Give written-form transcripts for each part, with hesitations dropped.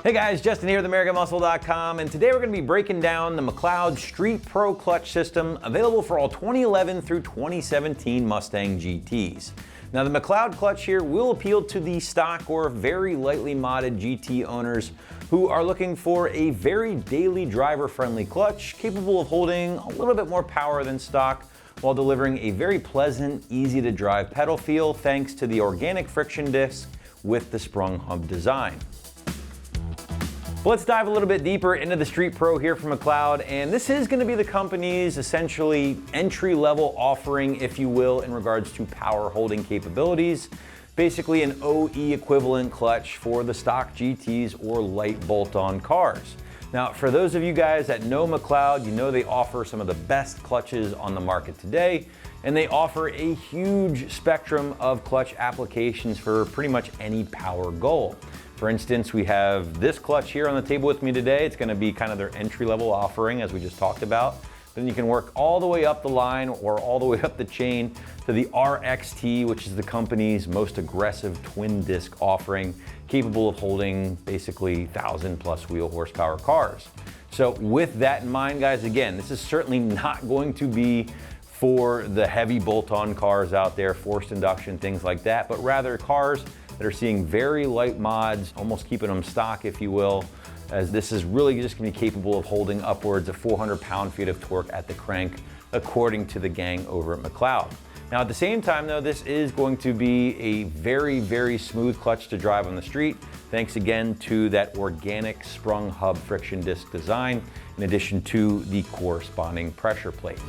Hey guys, Justin here with AmericanMuscle.com, and today we're going to be breaking down the McLeod Street Pro clutch system available for all 2011 through 2017 Mustang GTs. Now the McLeod clutch here will appeal to the stock or very lightly modded GT owners who are looking for a very daily driver-friendly clutch capable of holding a little bit more power than stock while delivering a very pleasant, easy to drive pedal feel thanks to the organic friction disc with the sprung hub design. Let's dive a little bit deeper into the Street Pro here from McLeod, and this is going to be the company's essentially entry-level offering, if you will, in regards to power holding capabilities. Basically an OE equivalent clutch for the stock GTs or light bolt-on cars. Now, for those of you guys that know McLeod, you know they offer some of the best clutches on the market today, and they offer a huge spectrum of clutch applications for pretty much any power goal. For instance, we have this clutch here on the table with me today. It's going to be kind of their entry-level offering, as we just talked about. Then you can work all the way up the line or all the way up the chain to the RXT, which is the company's most aggressive twin disc offering, capable of holding basically 1,000+ wheel horsepower cars. So with that in mind, guys, again, this is certainly not going to be for the heavy bolt-on cars out there, forced induction, things like that, but rather cars that are seeing very light mods, almost keeping them stock, if you will, as this is really just going to be capable of holding upwards of 400 pound-feet of torque at the crank, according to the gang over at McLeod. Now, at the same time, though, this is going to be a very, very smooth clutch to drive on the street, thanks again to that organic sprung hub friction disc design, in addition to the corresponding pressure plate.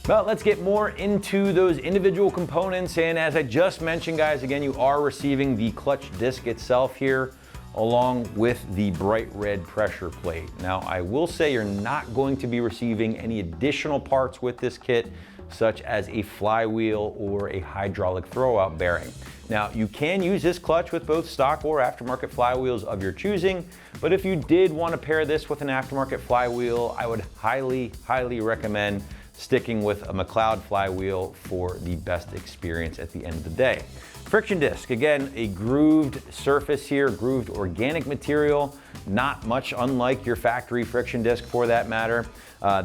But let's get more into those individual components, and as I just mentioned, guys, again, you are receiving the clutch disc itself here along with the bright red pressure plate. Now, I will say you're not going to be receiving any additional parts with this kit, such as a flywheel or a hydraulic throwout bearing. Now, you can use this clutch with both stock or aftermarket flywheels of your choosing, but if you did want to pair this with an aftermarket flywheel, I would highly, highly recommend sticking with a McLeod flywheel for the best experience at the end of the day. Friction disc, again, a grooved surface here, grooved organic material, not much unlike your factory friction disc for that matter.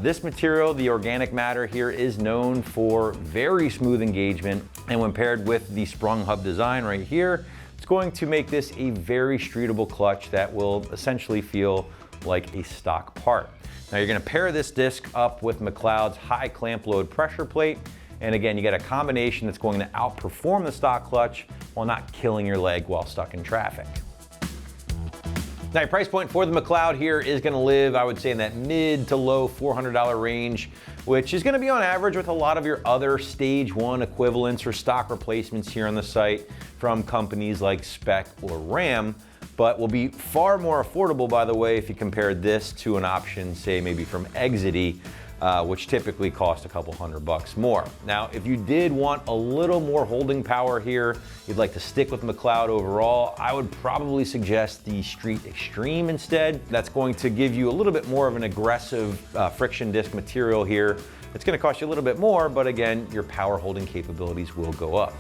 This material, the organic matter here, is known for very smooth engagement, and when paired with the sprung hub design right here, it's going to make this a very streetable clutch that will essentially feel like a stock part. Now you're going to pair this disc up with McLeod's high clamp load pressure plate, and again, you get a combination that's going to outperform the stock clutch while not killing your leg while stuck in traffic. Now your price point for the McLeod here is going to live, I would say, in that mid to low $400 range, which is going to be on average with a lot of your other stage one equivalents or stock replacements here on the site from companies like Spec or Ram, but will be far more affordable, by the way, if you compare this to an option, say maybe from Exedy, which typically cost a couple $100 more. Now, if you did want a little more holding power here, you'd like to stick with McLeod overall, I would probably suggest the Street Extreme instead. That's going to give you a little bit more of an aggressive friction disc material here. It's going to cost you a little bit more, but again, your power holding capabilities will go up.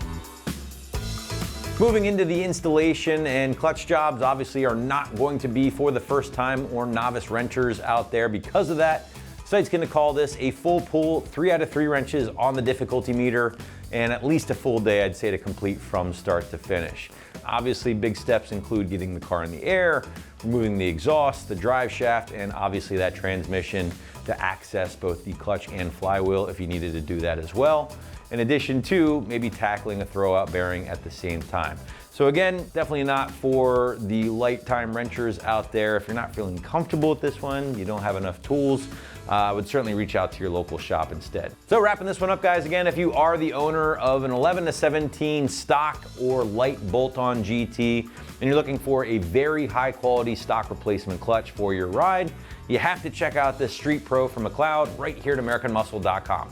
Moving into the installation, and clutch jobs obviously are not going to be for the first time or novice renters out there. Because of that, site's going to call this a full pull, 3 out of 3 wrenches on the difficulty meter, and at least a full day, I'd say, to complete from start to finish. Obviously, big steps include getting the car in the air, removing the exhaust, the drive shaft, and obviously that transmission to access both the clutch and flywheel if you needed to do that as well, in addition to maybe tackling a throwout bearing at the same time. So again, definitely not for the light time renters out there. If you're not feeling comfortable with this one, you don't have enough tools, I would certainly reach out to your local shop instead. So wrapping this one up, guys, again, if you are the owner of an 11 to 17 stock or light bolt-on GT, and you're looking for a very high quality stock replacement clutch for your ride, you have to check out this Street Pro from McLeod right here at AmericanMuscle.com.